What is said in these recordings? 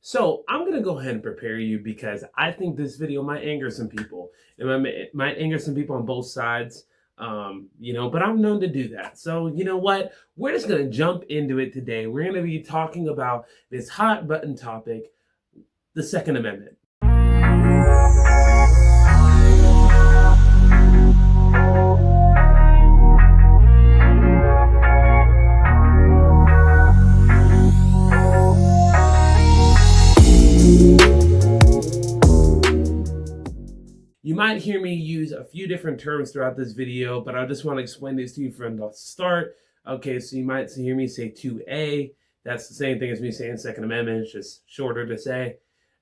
So I'm gonna go ahead and prepare you because I think this video might anger some people. It might anger some people on both sides, but I'm known to do that. So you know what? We're just gonna jump into it today. We're gonna be talking about this hot button topic, the Second Amendment. You might hear me use a few different terms throughout this video, but I just want to explain this to you from the start. Okay, so you might hear me say 2A. That's the same thing as me saying Second Amendment. It's just shorter to say.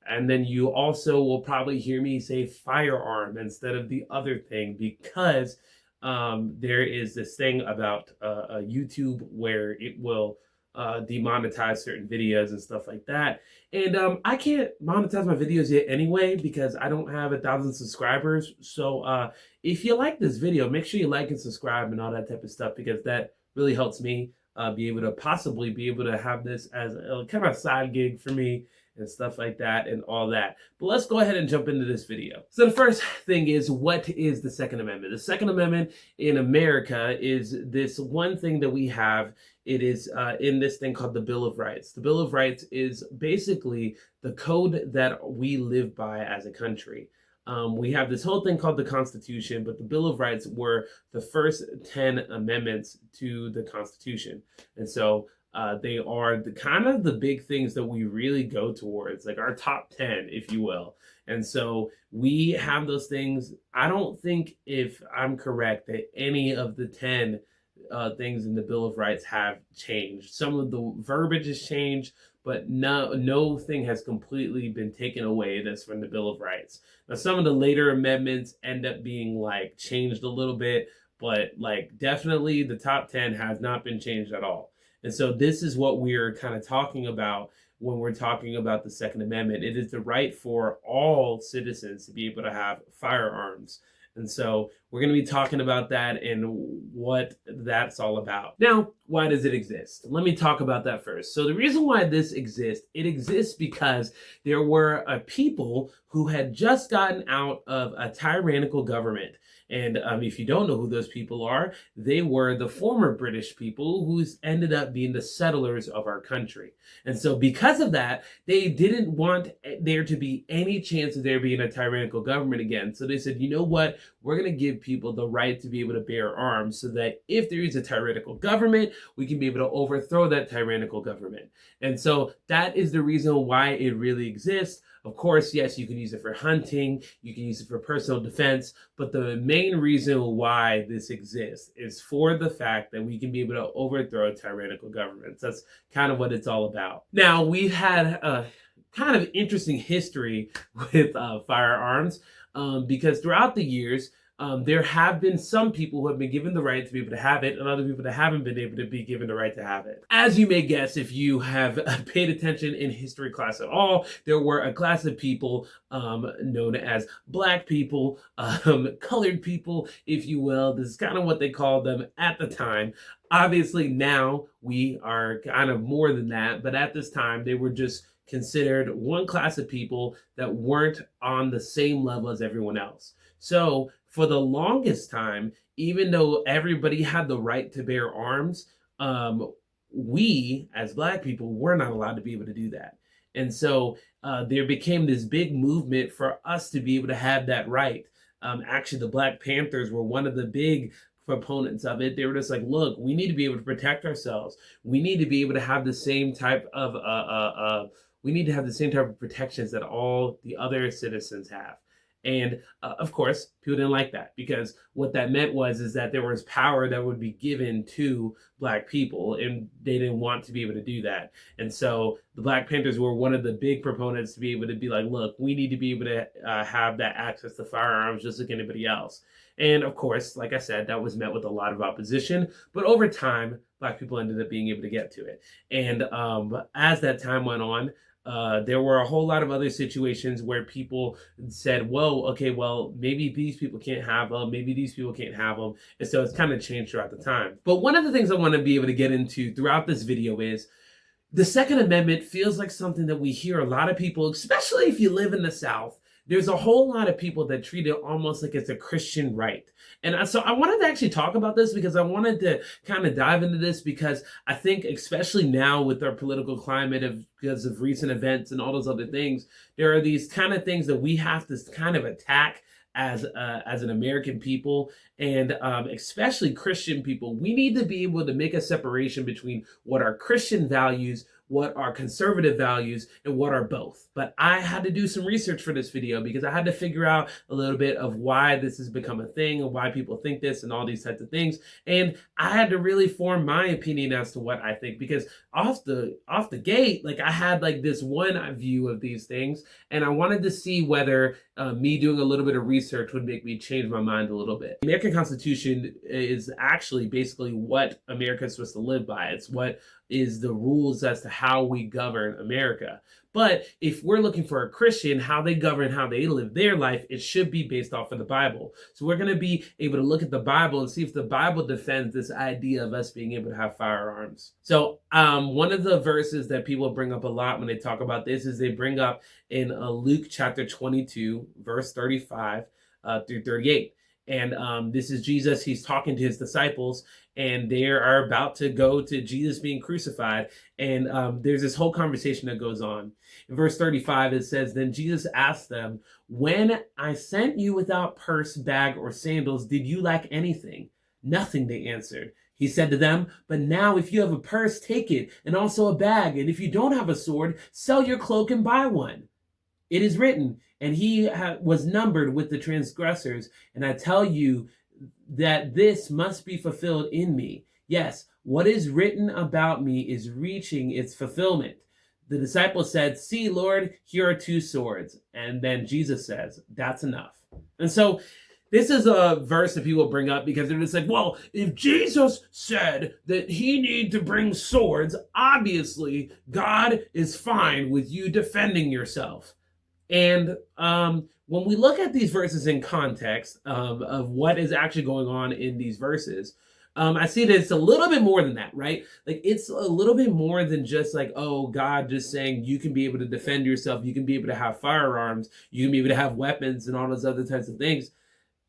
And then you also will probably hear me say firearm instead of the other thing because there is this thing about YouTube where it will demonetize certain videos and stuff like that. And I can't monetize my videos yet anyway because I don't have 1,000 subscribers. So if you like this video, make sure you like and subscribe and all that type of stuff because that really helps me be able to possibly be able to have this as a kind of a side gig for me and stuff like that and all that. But let's go ahead and jump into this video. So the first thing is, what is the Second Amendment? The Second Amendment in America is this one thing that we have. It is in this thing called the Bill of Rights. The Bill of Rights is basically the code that we live by as a country. We have this whole thing called the Constitution, but the Bill of Rights were the first 10 amendments to the Constitution. And so they are the kind of the big things that we really go towards, like our top 10, if you will. And so we have those things. I don't think, if I'm correct, that any of the 10 things in the Bill of Rights have changed. Some of the verbiage has changed, but no thing has completely been taken away that's from the Bill of Rights. Now, some of the later amendments end up being like changed a little bit, but like definitely the top 10 has not been changed at all. And so this is what we're kind of talking about when we're talking about the Second Amendment. It is the right for all citizens to be able to have firearms. And so we're going to be talking about that and what that's all about. Now, why does it exist? Let me talk about that first. So the reason why this exists, it exists because there were a people who had just gotten out of a tyrannical government. And if you don't know who those people are, they were the former British people who ended up being the settlers of our country. And so because of that, they didn't want there to be any chance of there being a tyrannical government again. So they said, you know what? We're going to give people the right to be able to bear arms so that if there is a tyrannical government, we can be able to overthrow that tyrannical government. And so that is the reason why it really exists. Of course, yes, you can use it for hunting, you can use it for personal defense, but the main reason why this exists is for the fact that we can be able to overthrow tyrannical governments. That's kind of what it's all about. Now, we've had a kind of interesting history with firearms because throughout the years, there have been some people who have been given the right to be able to have it and other people that haven't been able to be given the right to have it. As you may guess, if you have paid attention in history class at all, there were a class of people known as Black people, colored people, if you will. This is kind of what they called them at the time. Obviously, now we are kind of more than that, but at this time, they were just considered one class of people that weren't on the same level as everyone else. So for the longest time, even though everybody had the right to bear arms, we as Black people were not allowed to be able to do that. And so there became this big movement for us to be able to have that right. Actually, the Black Panthers were one of the big proponents of it. They were just like, look, we need to be able to protect ourselves. We need to be able to have the same type of protections that all the other citizens have. And of course, people didn't like that because what that meant is that there was power that would be given to Black people, and they didn't want to be able to do that. And so the Black Panthers were one of the big proponents to be able to be like, look, we need to be able to have that access to firearms just like anybody else. And of course, like I said, that was met with a lot of opposition. But over time, Black people ended up being able to get to it. And as that time went on, there were a whole lot of other situations where people said, whoa, okay, well, maybe these people can't have them, maybe these people can't have them. And so it's kind of changed throughout the time. But one of the things I want to be able to get into throughout this video is, The Second Amendment feels like something that we hear a lot of people, especially if you live in the South. There's a whole lot of people that treat it almost like it's a Christian right. And so I wanted to actually talk about this because I wanted to kind of dive into this because I think, especially now with our political climate, because of recent events and all those other things, there are these kind of things that we have to kind of attack as an American people, and especially Christian people. We need to be able to make a separation between what are Christian values, what are conservative values, and what are both. But I had to do some research for this video because I had to figure out a little bit of why this has become a thing and why people think this and all these types of things. And I had to really form my opinion as to what I think, because off the gate, like, I had like this one view of these things, and I wanted to see whether me doing a little bit of research would make me change my mind a little bit. The American Constitution is actually basically what America is supposed to live by. It's what is the rules as to how we govern America. But if we're looking for a Christian, how they govern, how they live their life, it should be based off of the Bible. So we're going to be able to look at the Bible and see if the Bible defends this idea of us being able to have firearms. So one of the verses that people bring up a lot when they talk about this is they bring up in Luke chapter 22, verse 35 through 38. And this is Jesus. He's talking to his disciples, and they are about to go to Jesus being crucified. And there's this whole conversation that goes on. In verse 35, it says, "Then Jesus asked them, 'When I sent you without purse, bag, or sandals, did you lack anything?' 'Nothing,' they answered. He said to them, 'But now if you have a purse, take it, and also a bag. And if you don't have a sword, sell your cloak and buy one. It is written, and he was numbered with the transgressors. And I tell you that this must be fulfilled in me. Yes, what is written about me is reaching its fulfillment.' The disciples said, 'See, Lord, here are 2 swords. And then Jesus says, 'That's enough.'" And so this is a verse that people bring up because they're just like, well, if Jesus said that he needed to bring swords, obviously God is fine with you defending yourself. And when we look at these verses in context of what is actually going on in these verses, I see that it's a little bit more than that, right? Like, it's a little bit more than just like, oh, God just saying you can be able to defend yourself, you can be able to have firearms, you can be able to have weapons and all those other types of things.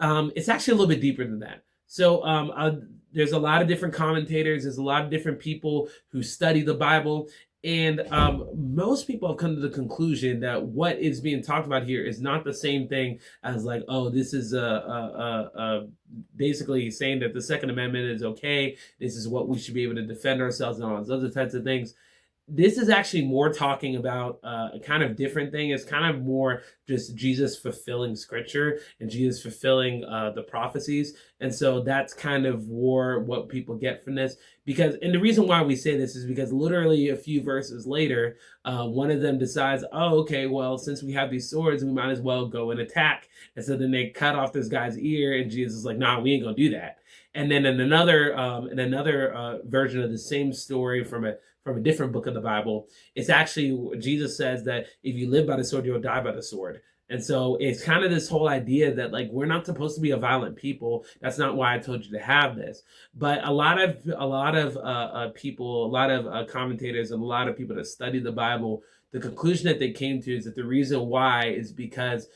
It's actually a little bit deeper than that. So there's a lot of different commentators, there's a lot of different people who study the Bible, and most people have come to the conclusion that what is being talked about here is not the same thing as like, oh, this is basically saying that the Second Amendment is okay, this is what we should be able to defend ourselves and all those other types of things. This is actually more talking about a kind of different thing. It's kind of more just Jesus fulfilling scripture and Jesus fulfilling the prophecies. And so that's kind of what people get from this. And the reason why we say this is because literally a few verses later, one of them decides, oh, okay, well, since we have these swords, we might as well go and attack. And so then they cut off this guy's ear, and Jesus is like, nah, we ain't gonna do that. And then in another version of the same story from a different book of the Bible, it's actually, Jesus says that if you live by the sword, you'll die by the sword. And so it's kind of this whole idea that, like, we're not supposed to be a violent people. That's not why I told you to have this. But a lot of people, a lot of commentators, and a lot of people that study the Bible, the conclusion that they came to is that the reason why is because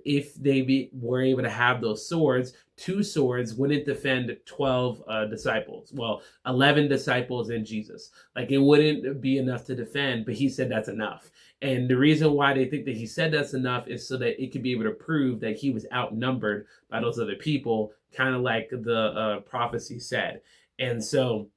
if they were able to have those swords, 2 swords wouldn't defend 12 disciples. Well, 11 disciples and Jesus. Like, it wouldn't be enough to defend, but he said that's enough. And the reason why they think that he said that's enough is so that it could be able to prove that he was outnumbered by those other people, kind of like the prophecy said. And so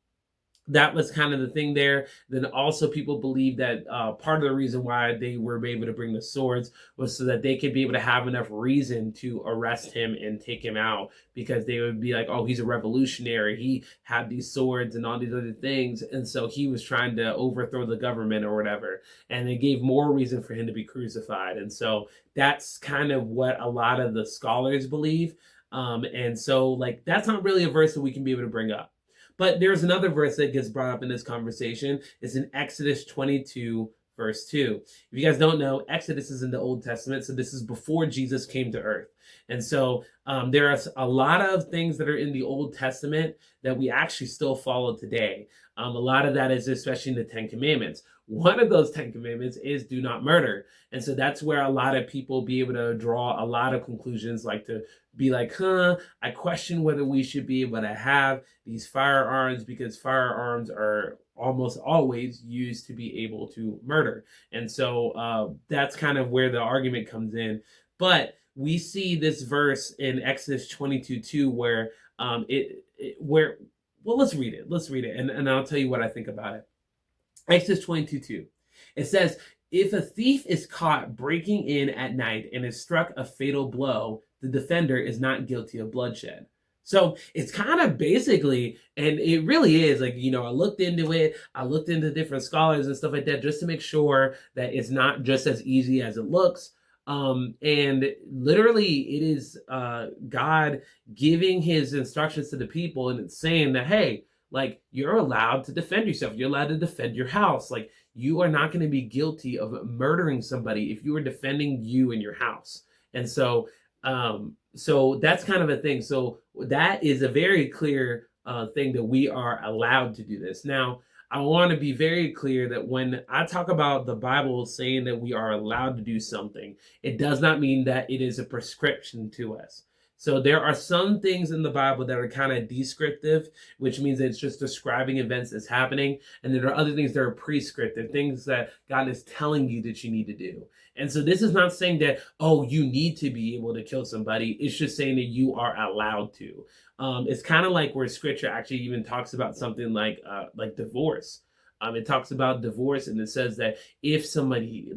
that was kind of the thing there. Then also people believe that part of the reason why they were able to bring the swords was so that they could be able to have enough reason to arrest him and take him out, because they would be like, oh, he's a revolutionary, he had these swords and all these other things, and so he was trying to overthrow the government or whatever, and they gave more reason for him to be crucified. And so that's kind of what a lot of the scholars believe. And so, like, that's not really a verse that we can be able to bring up. But there's another verse that gets brought up in this conversation. It's in Exodus 22, verse 2. If you guys don't know, Exodus is in the Old Testament, so this is before Jesus came to earth. And so there are a lot of things that are in the Old Testament that we actually still follow today. A lot of that is especially in the Ten Commandments. One of those 10 commandments is do not murder. And so that's where a lot of people be able to draw a lot of conclusions, like to be like, I question whether we should be able to have these firearms because firearms are almost always used to be able to murder. And so that's kind of where the argument comes in. But we see this verse in Exodus 22:2 where well, let's read it. Let's read it. And I'll tell you what I think about it. Exodus 22:2. It says, if a thief is caught breaking in at night and is struck a fatal blow, the defender is not guilty of bloodshed. So it's kind of basically, and it really is like, I looked into it. I looked into different scholars and stuff like that just to make sure that it's not just as easy as it looks. And literally it is God giving his instructions to the people, and it's saying that, hey, like, you're allowed to defend yourself. You're allowed to defend your house. Like, you are not going to be guilty of murdering somebody if you are defending you and your house. And so, so that's kind of a thing. So that is a very clear thing that we are allowed to do this. Now, I want to be very clear that when I talk about the Bible saying that we are allowed to do something, it does not mean that it is a prescription to us. So there are some things in the Bible that are kind of descriptive, which means that it's just describing events that's happening. And there are other things that are prescriptive, things that God is telling you that you need to do. And so this is not saying that, oh, you need to be able to kill somebody. It's just saying that you are allowed to. It's kind of like where scripture actually even talks about something like divorce. It talks about divorce, and it says that if somebody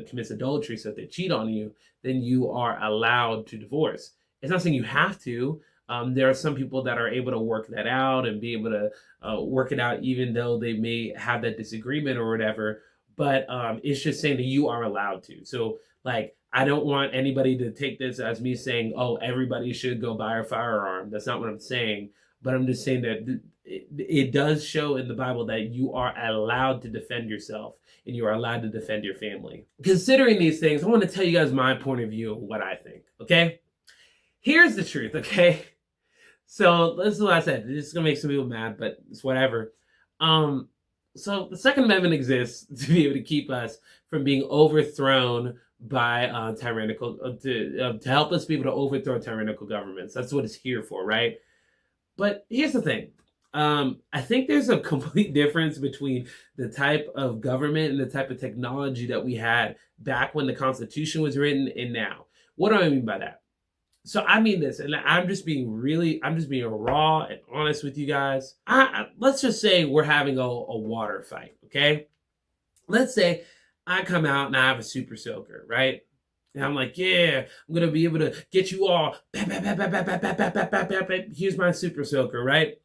commits adultery, so if they cheat on you, then you are allowed to divorce. It's not saying you have to. There are some people that are able to work that out and be able to work it out, even though they may have that disagreement or whatever. But it's just saying that you are allowed to. So, like, I don't want anybody to take this as me saying, oh, everybody should go buy a firearm. That's not what I'm saying. But I'm just saying that it does show in the Bible that you are allowed to defend yourself and you are allowed to defend your family. Considering these things, I want to tell you guys my point of view of what I think, okay? Here's the truth, okay? So this is what I said. This is going to make some people mad, but it's whatever. So the Second Amendment exists to be able to keep us from being overthrown by tyrannical, to help us be able to overthrow tyrannical governments. That's what it's here for, right? But here's the thing. I think there's a complete difference between the type of government and the type of technology that we had back when the Constitution was written and now. What do I mean by that? So I mean this, and I'm just being raw and honest with you guys. Let's just say we're having a water fight, okay? Let's say I come out and I have a super soaker, right? And I'm like, yeah, I'm going to be able to get you all. Here's my super soaker, right?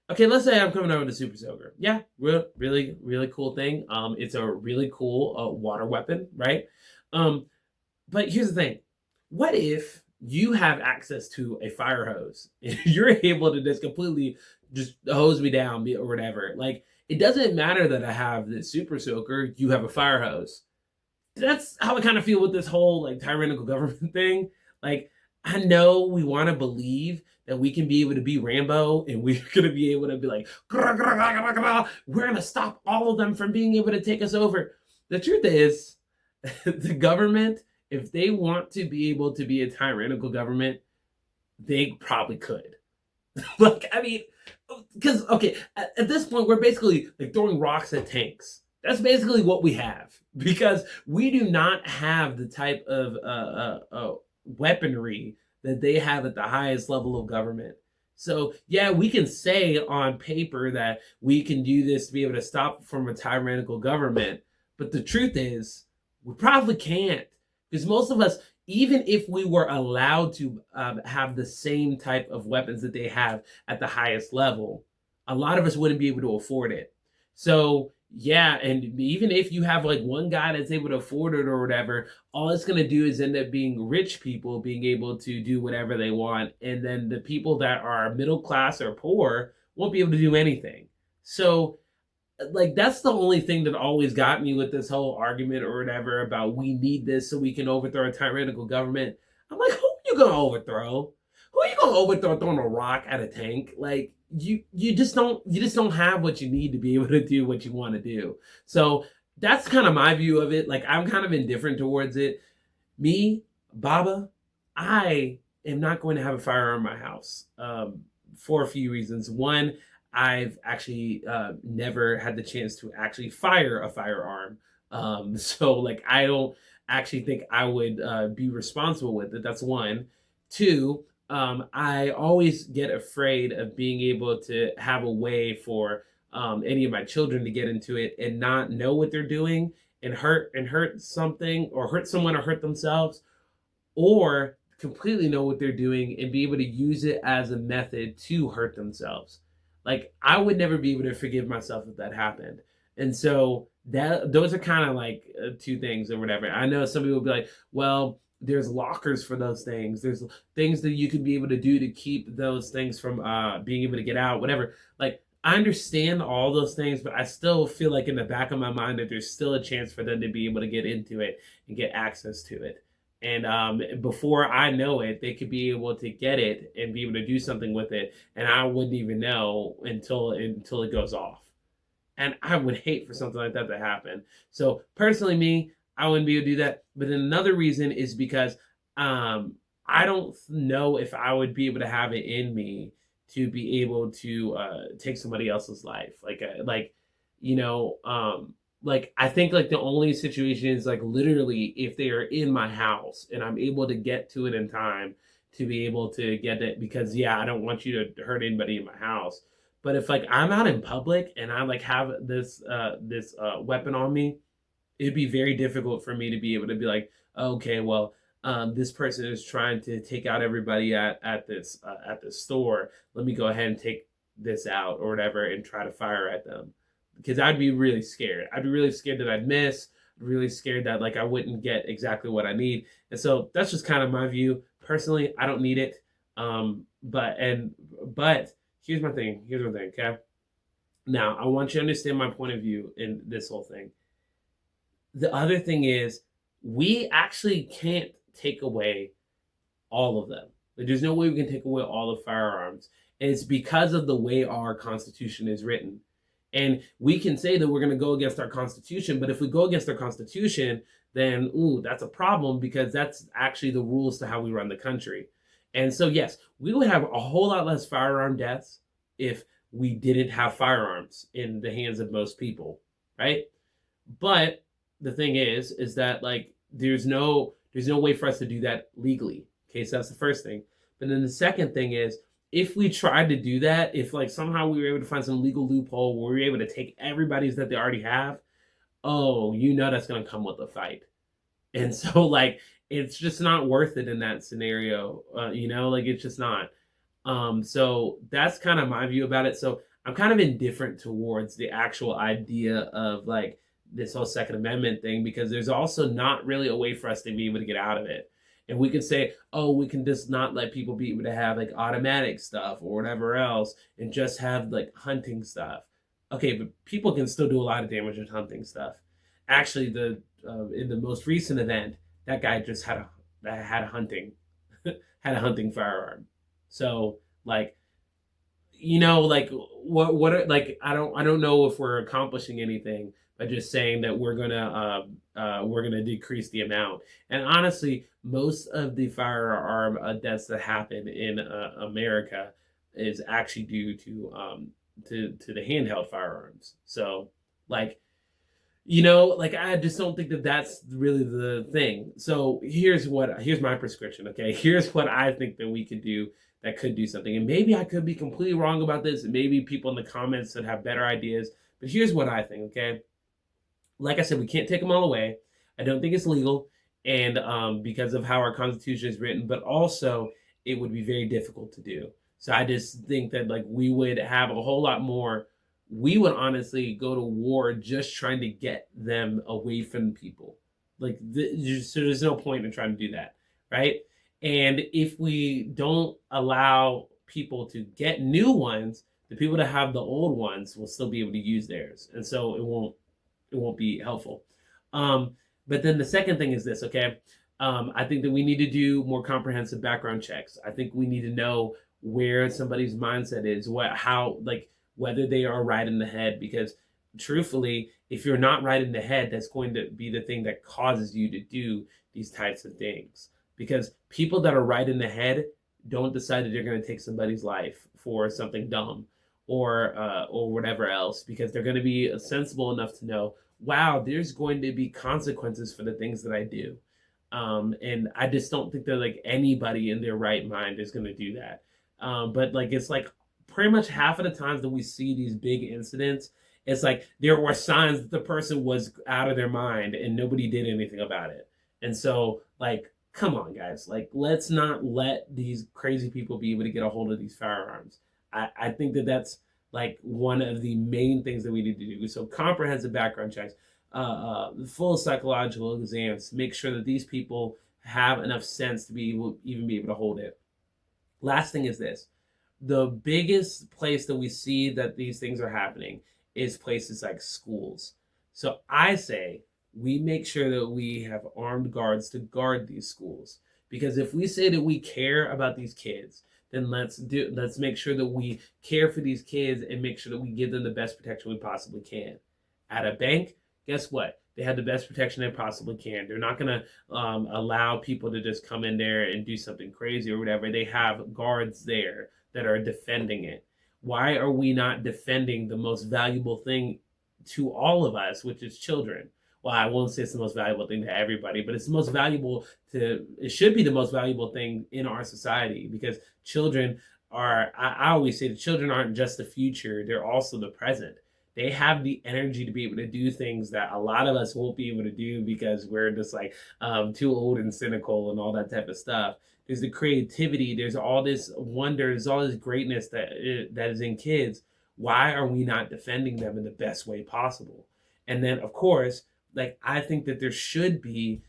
Okay, let's say I'm coming over with a super soaker. Yeah, really, really cool thing. It's a really cool water weapon, right? But here's the thing. What if you have access to a fire hose and you're able to just completely just hose me down or whatever? Like, it doesn't matter that I have this super soaker. You have a fire hose. That's how I kind of feel with this whole like tyrannical government thing. Like, I know we want to believe that we can be able to be Rambo and we're going to be able to be like, we're going to stop all of them from being able to take us over. The truth is, the government, if they want to be able to be a tyrannical government, they probably could. Like, I mean, because, okay, at this point, we're basically like throwing rocks at tanks. That's basically what we have, because we do not have the type of weaponry that they have at the highest level of government. So, yeah, we can say on paper that we can do this to be able to stop from a tyrannical government, but the truth is, we probably can't, because most of us, even if we were allowed to have the same type of weapons that they have at the highest level, a lot of us wouldn't be able to afford it. So, yeah, and even if you have like one guy that's able to afford it or whatever, all it's going to do is end up being rich people being able to do whatever they want. And then the people that are middle class or poor won't be able to do anything. So like that's the only thing that always got me with this whole argument or whatever about we need this so we can overthrow a tyrannical government. I'm like, who you gonna overthrow? Who you gonna overthrow throwing a rock at a tank? Like you just don't have what you need to be able to do what you want to do. So that's kind of my view of it. Like I'm kind of indifferent towards it. Me, Baba, I am not going to have a firearm in my house for a few reasons. One, I've actually never had the chance to actually fire a firearm. So, like, I don't actually think I would be responsible with it. That's one. Two, I always get afraid of being able to have a way for any of my children to get into it and not know what they're doing and hurt something or hurt someone or hurt themselves, or completely know what they're doing and be able to use it as a method to hurt themselves. Like I would never be able to forgive myself if that happened. And so that those are kind of like two things or whatever. I know some people will be like, well, there's lockers for those things. There's things that you can be able to do to keep those things from being able to get out, whatever. Like I understand all those things, but I still feel like in the back of my mind that there's still a chance for them to be able to get into it and get access to it. And before I know it, they could be able to get it and be able to do something with it, and I wouldn't even know until it goes off. And I would hate for something like that to happen. So personally, me, I wouldn't be able to do that. But then another reason is because I don't know if I would be able to have it in me to be able to take somebody else's life, like you know. Like I think like the only situation is like literally if they are in my house and I'm able to get to it in time to be able to get it, because yeah, I don't want you to hurt anybody in my house. But if like I'm out in public and I like have this weapon on me, it'd be very difficult for me to be able to be like, okay, well, this person is trying to take out everybody at this store. Let me go ahead and take this out or whatever and try to fire at them, because I'd be really scared. I'd be really scared that I'd miss. Really scared that like I wouldn't get exactly what I need. And so that's just kind of my view. Personally, I don't need it. But here's my thing. Here's my thing. Okay. Now I want you to understand my point of view in this whole thing. The other thing is we actually can't take away all of them. Like, there's no way we can take away all the firearms. And it's because of the way our Constitution is written. And we can say that we're going to go against our Constitution, but if we go against our Constitution, then, ooh, that's a problem, because that's actually the rules to how we run the country. And so, yes, we would have a whole lot less firearm deaths if we didn't have firearms in the hands of most people, right? But the thing is that like there's no way for us to do that legally. Okay, so that's the first thing. But then the second thing is, if we tried to do that, if like somehow we were able to find some legal loophole where we were able to take everybody's that they already have, oh, that's going to come with a fight. And so like it's just not worth it in that scenario. Like it's just not. So that's kind of my view about it. So I'm kind of indifferent towards the actual idea of like this whole Second Amendment thing, because there's also not really a way for us to be able to get out of it. And we could say, oh, we can just not let people be able to have like automatic stuff or whatever else and just have like hunting stuff. Okay, but people can still do a lot of damage with hunting stuff. Actually, in the most recent event, that guy just had a hunting had a hunting firearm. So like, like what are, like I don't know if we're accomplishing anything by just saying that we're gonna decrease the amount. And honestly, most of the firearm deaths that happen in America is actually due to the handheld firearms. So like, like I just don't think that that's really the thing. So here's my prescription. Okay, here's what I think that we could do that could do something. And maybe I could be completely wrong about this, and maybe people in the comments would have better ideas. But here's what I think. Okay, like I said, we can't take them all away. I don't think it's legal, and because of how our Constitution is written, but also it would be very difficult to do. So I just think that like we would have a whole lot more. We would honestly go to war just trying to get them away from people. Like so there's no point in trying to do that, right? And if we don't allow people to get new ones, The people that have the old ones will still be able to use theirs, and so it won't be helpful. Um, but then the second thing is this, okay? I think that we need to do more comprehensive background checks. I think we need to know where somebody's mindset is, whether they are right in the head, because truthfully, if you're not right in the head, that's going to be the thing that causes you to do these types of things. Because people that are right in the head don't decide that they're going to take somebody's life for something dumb or whatever else, because they're going to be sensible enough to know, wow, there's going to be consequences for the things that I do. And I just don't think that like anybody in their right mind is going to do that. But like it's like pretty much half of the times that we see these big incidents, it's like there were signs that the person was out of their mind and nobody did anything about it. And so like, come on, guys, like let's not let these crazy people be able to get a hold of these firearms. I think that that's like one of the main things that we need to do. So comprehensive background checks, full psychological exams, make sure that these people have enough sense to be able, even be able to hold it. Last thing is this: the biggest place that we see that these things are happening is places like schools. So I say we make sure that we have armed guards to guard these schools, because if we say that we care about these kids, then let's make sure that we care for these kids and make sure that we give them the best protection we possibly can. At a bank, guess what? They have the best protection they possibly can. They're not going to allow people to just come in there and do something crazy or whatever. They have guards there that are defending it. Why are we not defending the most valuable thing to all of us, which is children? Well, I won't say it's the most valuable thing to everybody, but it's the most valuable it should be the most valuable thing in our society, because children I always say the children aren't just the future, they're also the present. They have the energy to be able to do things that a lot of us won't be able to do because we're just like too old and cynical and all that type of stuff. There's the creativity. There's all this wonder. There's all this greatness that is in kids. Why are we not defending them in the best way possible? And then, of course, like I think that there should be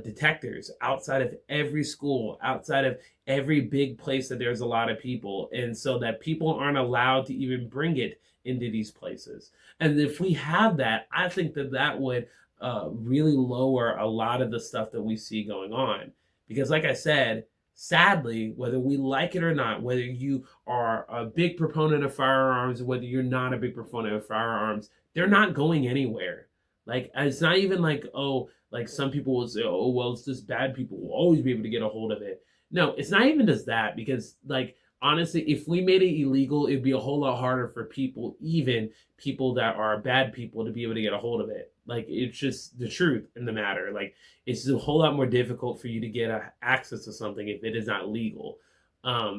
detectors outside of every school, outside of every big place that there's a lot of people, and so that people aren't allowed to even bring it into these places. And if we have that, I think that that would really lower a lot of the stuff that we see going on. Because like I said, sadly, whether we like it or not, whether you are a big proponent of firearms, whether you're not a big proponent of firearms, they're not going anywhere. Like, it's not even like, oh, like some people will say, oh, well, it's just bad people will always be able to get a hold of it. No, it's not even just that, because like, honestly, if we made it illegal, it'd be a whole lot harder for people, even people that are bad people, to be able to get a hold of it. Like, it's just the truth in the matter. Like, it's a whole lot more difficult for you to get access to something if it is not legal.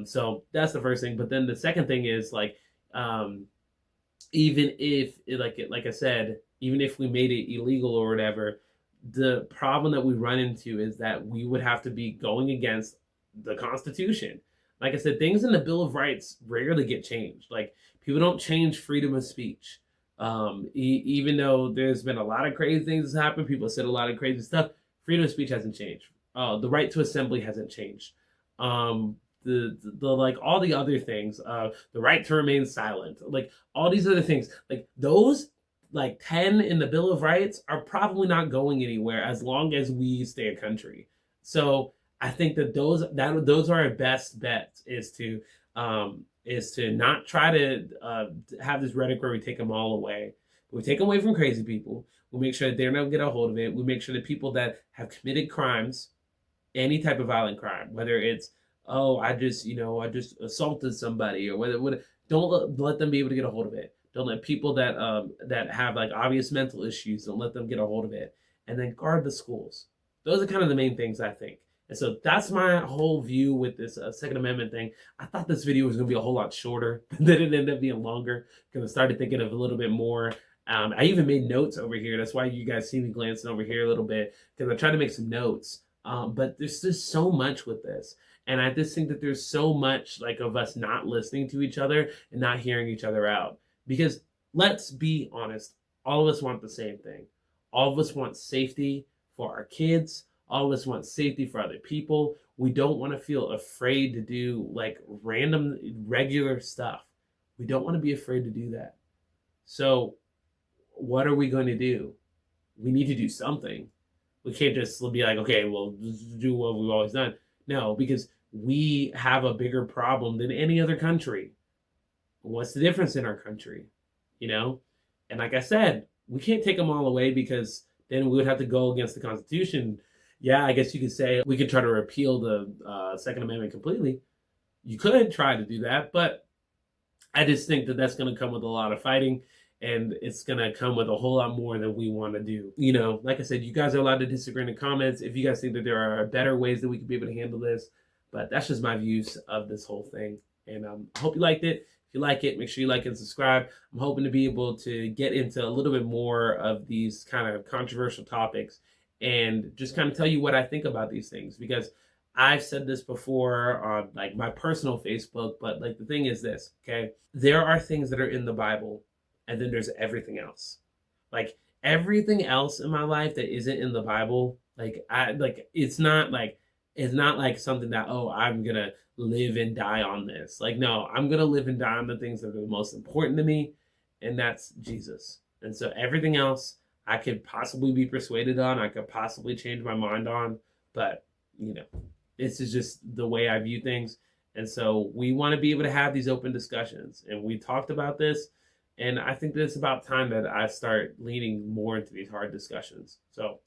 So that's the first thing. But then the second thing is like, even if, like I said, even if we made it illegal or whatever, the problem that we run into is that we would have to be going against the Constitution. Like I said, things in the Bill of Rights rarely get changed. Like, people don't change freedom of speech. Even though there's been a lot of crazy things that happen, people said a lot of crazy stuff, freedom of speech hasn't changed. The right to assembly hasn't changed. The like all the other things, the right to remain silent, like all these other things, like those like 10 in the Bill of Rights are probably not going anywhere as long as we stay a country. So I think that those are our best bets, is to not try to have this rhetoric where we take them all away. We take them away from crazy people. We make sure that they're not get a hold of it. We make sure that people that have committed crimes, any type of violent crime, whether it's, oh, I just assaulted somebody, or whether don't let them be able to get a hold of it. Don't let people that have like obvious mental issues, don't let them get a hold of it. And then guard the schools. Those are kind of the main things, I think. And so that's my whole view with this Second Amendment thing. I thought this video was going to be a whole lot shorter, but then it ended up being longer because I started thinking of a little bit more. I even made notes over here. That's why you guys see me glancing over here a little bit, because I tried to make some notes. But there's just so much with this. And I just think that there's so much like of us not listening to each other and not hearing each other out. Because let's be honest, all of us want the same thing. All of us want safety for our kids. All of us want safety for other people. We don't want to feel afraid to do like random, regular stuff. We don't want to be afraid to do that. So what are we going to do? We need to do something. We can't just be like, okay, well, just do what we've always done. No, because we have a bigger problem than any other country. What's the difference in our country? You know? And like I said, we can't take them all away because then we would have to go against the Constitution. Yeah, I guess you could say we could try to repeal the Second Amendment completely. You could try to do that, but I just think that that's going to come with a lot of fighting, and it's going to come with a whole lot more than we want to do. You know, like I said, you guys are allowed to disagree in the comments if you guys think that there are better ways that we could be able to handle this, but that's just my views of this whole thing. And I hope you liked it. If you like it, make sure you like and subscribe. I'm hoping to be able to get into a little bit more of these kind of controversial topics and just kind of tell you what I think about these things, because I've said this before on like my personal Facebook, but like the thing is this, okay? There are things that are in the Bible, and then there's everything else. Like everything else in my life that isn't in the Bible, it's not like something that, oh, I'm gonna live and die on this. Like, no, I'm gonna live and die on the things that are the most important to me, and that's Jesus. And so everything else I could possibly be persuaded on, I could possibly change my mind on, but you know, this is just the way I view things. And so we want to be able to have these open discussions. And we talked about this, and I think that it's about time that I start leaning more into these hard discussions. So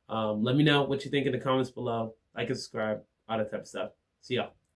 let me know what you think in the comments below. Like and subscribe, all that type of stuff. See y'all.